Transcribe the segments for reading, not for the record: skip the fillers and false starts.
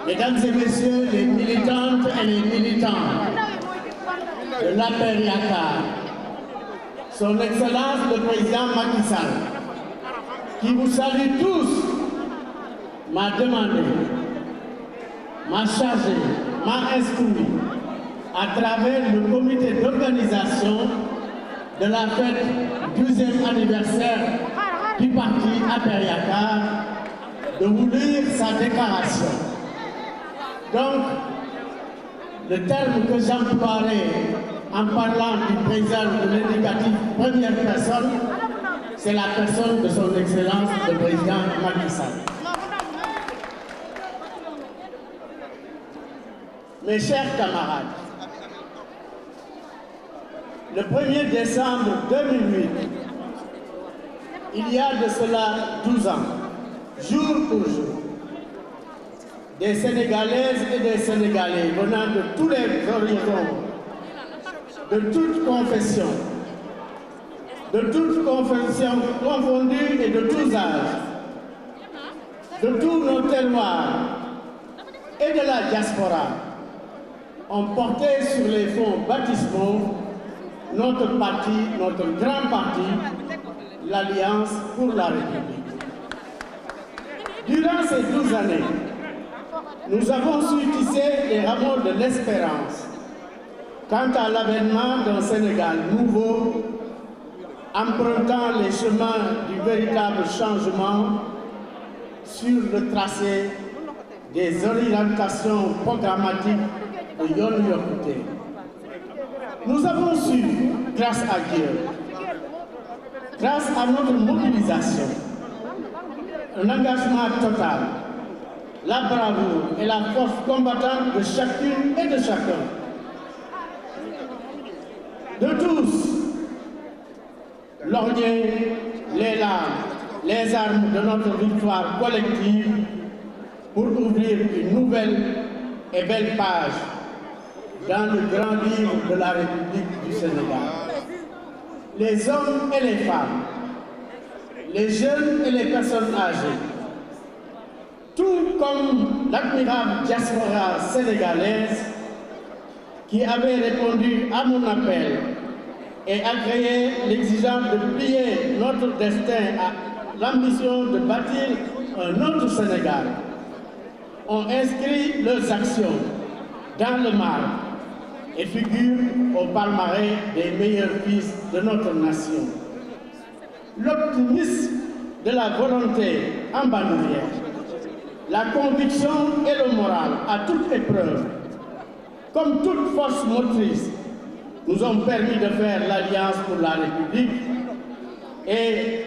Mesdames et messieurs, les militantes et les militants de l'APR Yakar, Son Excellence le Président Macky Sall, qui vous salue tous, m'a demandé, m'a chargé, m'a instruit à travers le comité d'organisation de la fête du 12e anniversaire du parti APR Yakar de vous lire sa déclaration. Donc, le terme que j'emploierai en parlant du président de l'indicatif première personne, c'est la personne de son Excellence le Président Macky Sall. Mes chers camarades, le 1er décembre 2008, il y a de cela 12 ans, jour pour jour, des Sénégalaises et des Sénégalais venant de tous les horizons, de toutes confessions confondues et de tous âges, de tous nos terroirs et de la diaspora, ont porté sur les fonds baptismaux notre parti, notre grand parti, l'Alliance pour la République. Durant ces 12 années, nous avons su tisser les rameaux de l'espérance quant à l'avènement d'un Sénégal nouveau, empruntant les chemins du véritable changement sur le tracé des orientations programmatiques de Yoonu Yokkute. Nous avons su, grâce à Dieu, grâce à notre mobilisation, un engagement total, la bravoure et la force combattante de chacune et de chacun, de tous, lorgner les larmes, les armes de notre victoire collective pour ouvrir une nouvelle et belle page dans le grand livre de la République du Sénégal. Les hommes et les femmes, les jeunes et les personnes âgées, tout comme l'admirable diaspora sénégalaise qui avait répondu à mon appel et agréé l'exigence de plier notre destin à l'ambition de bâtir un autre Sénégal, ont inscrit leurs actions dans le marbre et figurent au palmarès des meilleurs fils de notre nation. L'optimisme de la volonté en bandoulière, la conviction et le moral à toute épreuve, comme toute force motrice, nous ont permis de faire l'Alliance pour la République et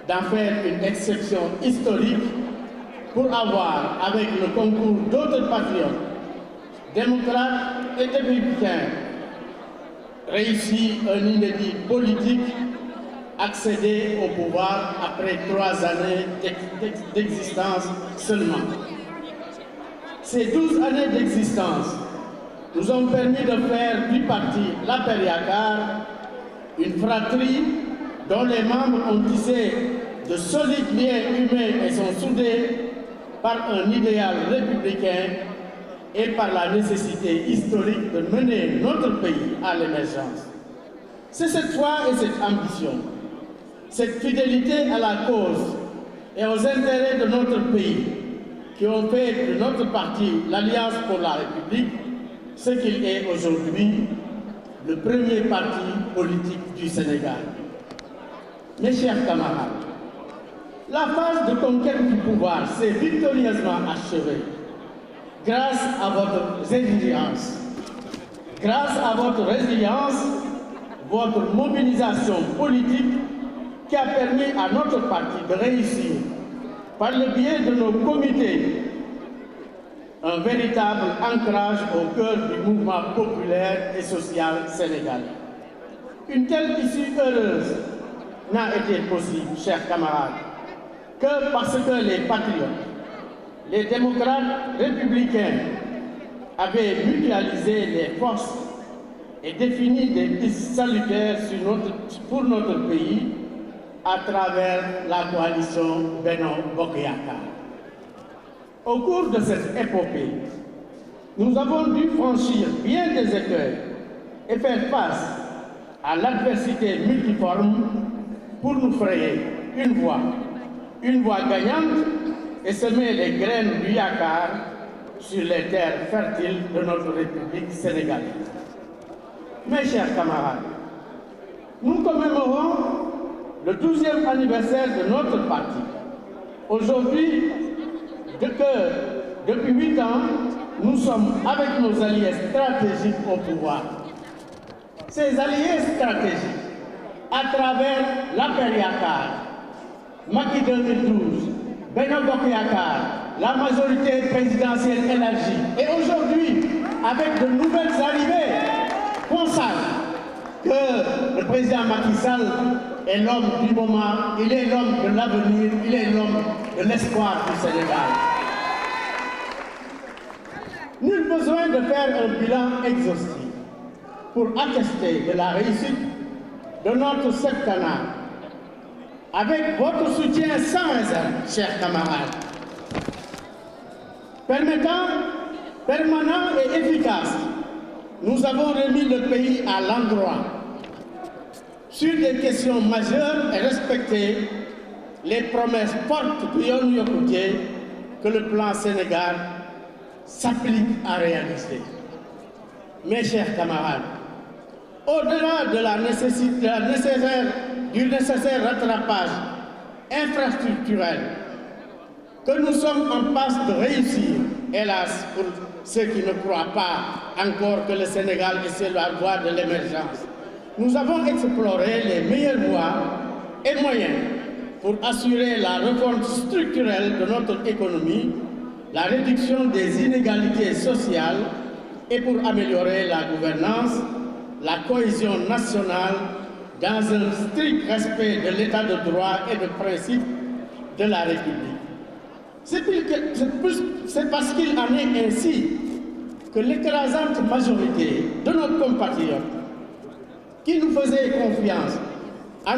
d'en faire une exception historique pour avoir, avec le concours d'autres patriotes, démocrates et républicains, réussi un inédit politique, accéder au pouvoir après 3 années d'existence seulement. Ces 12 années d'existence nous ont permis de faire du parti l'APR Yakar une fratrie dont les membres ont tissé de solides liens humains et sont soudés par un idéal républicain et par la nécessité historique de mener notre pays à l'émergence. C'est cette foi et cette ambition, cette fidélité à la cause et aux intérêts de notre pays qui ont fait de notre parti l'Alliance pour la République ce qu'il est aujourd'hui, le premier parti politique du Sénégal. Mes chers camarades, la phase de conquête du pouvoir s'est victorieusement achevée grâce à votre résilience. Grâce à votre résilience, votre mobilisation politique qui a permis à notre parti de réussir, par le biais de nos comités, un véritable ancrage au cœur du mouvement populaire et social sénégalais. Une telle issue heureuse n'a été possible, chers camarades, que parce que les patriotes, les démocrates républicains avaient mutualisé les forces et défini des pistes salutaires pour notre pays à travers la coalition Benno Bokk Yakaar. Au cours de cette épopée, nous avons dû franchir bien des écueils et faire face à l'adversité multiforme pour nous frayer une voie gagnante et semer les graines du Yakar sur les terres fertiles de notre République sénégalaise. Mes chers camarades, nous commémorons le 12e anniversaire de notre parti. Aujourd'hui, depuis 8 ans, nous sommes avec nos alliés stratégiques au pouvoir. Ces alliés stratégiques, à travers l'APR Yakar, Macky 2012, Benno Bokk Yakaar, la majorité présidentielle élargie, et aujourd'hui, avec de nouvelles arrivées, consacrent que le président Macky Sall est l'homme du moment, il est l'homme de l'avenir, il est l'homme de l'espoir du Sénégal. Nul besoin de faire un bilan exhaustif pour attester de la réussite de notre septennat. Avec votre soutien sans réserve, chers camarades, permanent et efficace, nous avons remis le pays à l'endroit sur des questions majeures et respecté les promesses fortes de Yoon Yokkute que le plan Sénégal s'applique à réaliser. Mes chers camarades, au-delà du nécessaire rattrapage infrastructurel que nous sommes en passe de réussir, hélas pour ceux qui ne croient pas encore que le Sénégal est sur la voie de l'émergence, nous avons exploré les meilleures voies et moyens pour assurer la refonte structurelle de notre économie, la réduction des inégalités sociales et pour améliorer la gouvernance, la cohésion nationale dans un strict respect de l'état de droit et de principe de la République. C'est parce qu'il en est ainsi que l'écrasante majorité de nos compatriotes qui nous faisaient confiance en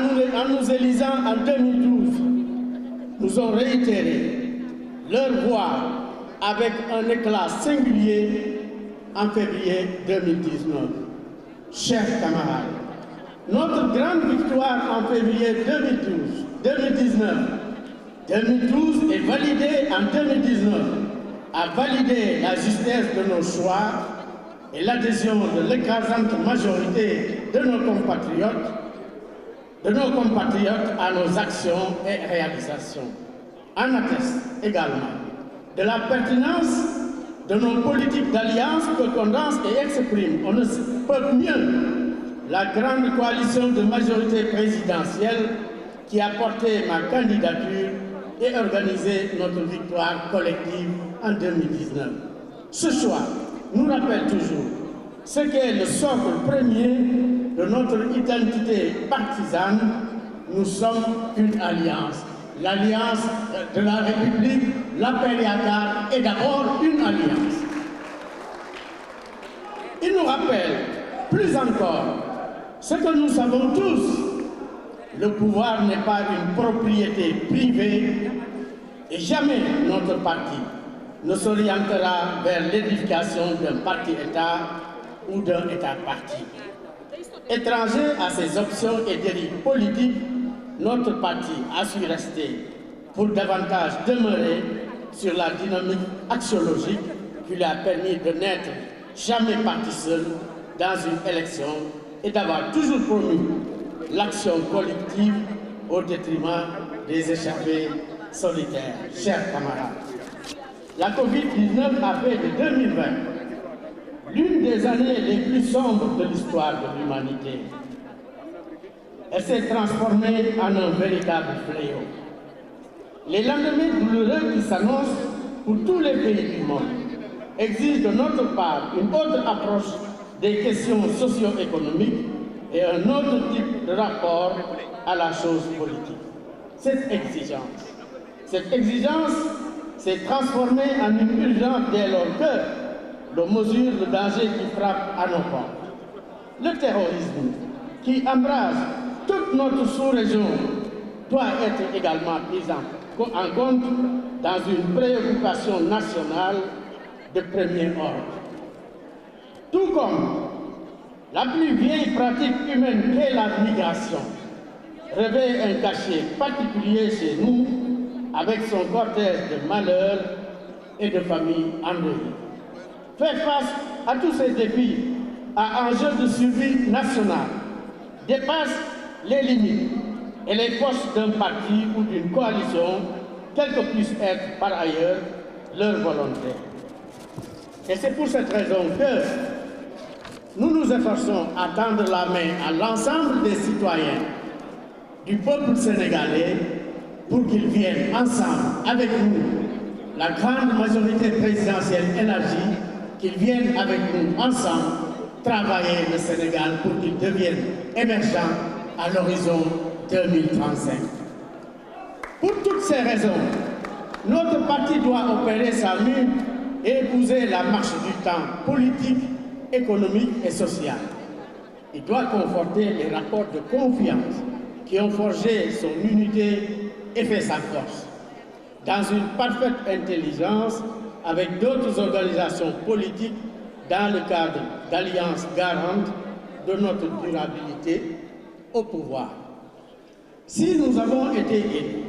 nous élisant en 2012 nous ont réitéré leur voix avec un éclat singulier en février 2019. Chers camarades, notre grande victoire en février 2012 est validée en 2019, a validé la justesse de nos choix et l'adhésion de l'écrasante majorité de nos compatriotes à nos actions et réalisations. En atteste également de la pertinence de nos politiques d'alliance que condense et exprime, on ne peut mieux, la grande coalition de majorité présidentielle qui a porté ma candidature et organisé notre victoire collective en 2019. Ce choix nous rappelle toujours ce qu'est le socle premier de notre identité partisane. Nous sommes une alliance. L'alliance de la République, l'APR Yakar est d'abord une alliance. Il nous rappelle, plus encore, ce que nous savons tous, le pouvoir n'est pas une propriété privée et jamais notre parti ne s'orientera vers l'édification d'un parti-État ou d'un État-parti. Étranger à ces options et dérives politiques, notre parti a su rester pour davantage demeurer sur la dynamique axiologique qui lui a permis de n'être jamais parti seul dans une élection et d'avoir toujours promu l'action collective au détriment des échappés solitaires. Chers camarades, la Covid-19 a fait de 2020 l'une des années les plus sombres de l'histoire de l'humanité. Elle s'est transformée en un véritable fléau. Les lendemains douloureux qui s'annoncent pour tous les pays du monde exigent de notre part une autre approche des questions socio-économiques et un autre type de rapport à la chose politique. Cette exigence s'est transformée en une urgence dès lors que l'on mesure le danger qui frappe à nos portes. Le terrorisme qui embrase toute notre sous-région doit être également pris en compte dans une préoccupation nationale de premier ordre. Tout comme la plus vieille pratique humaine qu'est la migration revêt un cachet particulier chez nous avec son cortège de malheurs et de familles endeuillées. Faire face à tous ces défis à enjeu de survie nationale dépasse les limites et les forces d'un parti ou d'une coalition, quelle que puisse être par ailleurs leur volonté. Et c'est pour cette raison que nous nous efforçons à tendre la main à l'ensemble des citoyens du peuple sénégalais pour qu'ils viennent ensemble avec nous, la grande majorité présidentielle élargie, qu'ils viennent avec nous ensemble travailler le Sénégal pour qu'il devienne émergent à l'horizon 2035. Pour toutes ces raisons, notre parti doit opérer sa mue et épouser la marche du temps politique, économique et social. Il doit conforter les rapports de confiance qui ont forgé son unité et fait sa force, dans une parfaite intelligence avec d'autres organisations politiques dans le cadre d'alliances garantes de notre durabilité au pouvoir. Si nous avons été élus,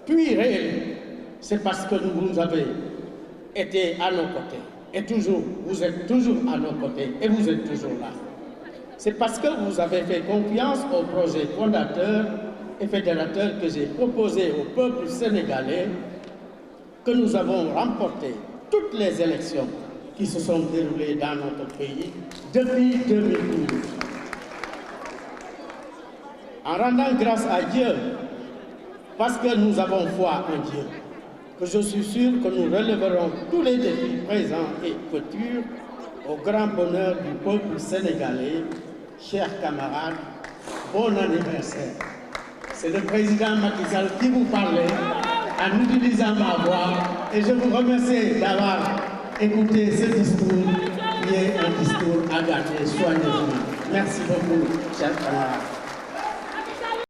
puis réélus, c'est parce que vous avez été à nos côtés. Et toujours, vous êtes toujours à nos côtés et vous êtes toujours là. C'est parce que vous avez fait confiance au projet fondateur et fédérateur que j'ai proposé au peuple sénégalais que nous avons remporté toutes les élections qui se sont déroulées dans notre pays depuis 2012. En rendant grâce à Dieu, parce que nous avons foi en Dieu, que je suis sûr que nous relèverons tous les défis présents et futurs au grand bonheur du peuple sénégalais. Chers camarades, bon anniversaire. C'est le président Macky Sall qui vous parlait en utilisant ma voix et je vous remercie d'avoir écouté ce discours qui est un discours à garder soigneusement. Merci beaucoup, chers camarades.